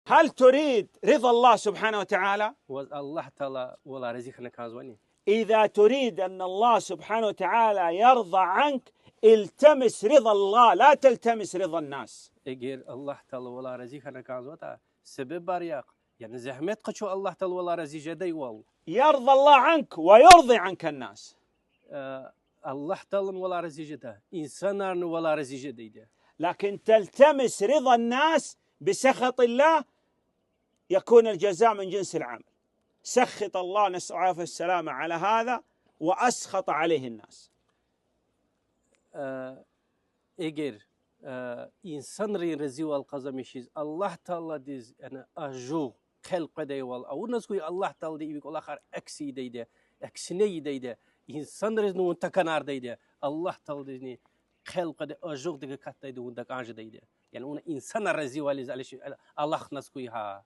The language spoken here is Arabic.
هل تريد رضا الله سبحانه وتعالى؟ الله تعالى ولا رزقنا كازواني. إذا تريد أن الله سبحانه وتعالى يرضى عنك التمس رضا الله، لا تلتمس رضا الناس. اگر الله تعالى ولا رزقنا كازوتا سبب بارياق يعني زحمت قشو الله تعالى ولا رزق جدي وال يرضى الله عنك ويرضي عنك الناس. الله تعالى ولا رزق جدا إنسان ولا رزق جديد، لكن تلتمس رضا الناس بسخط الله يكون الجزاء من جنس العمل. سخط الله، نسأل الله السلامة على هذا، وأسخط عليه الناس. اگر إنسان رزق والقزمشيز الله تعالى ديز أنا أجو خلق ديوال أو نسكوي الله تعالى دي يقول آخر أكسي ديده أكسني ديده إنسان رزق وانت كنار ديده الله تعالى ديني خلق ده أجو ده كات ديده وانت كانج ديده يعني أون إنسان رزق والز على الله نسكوي ها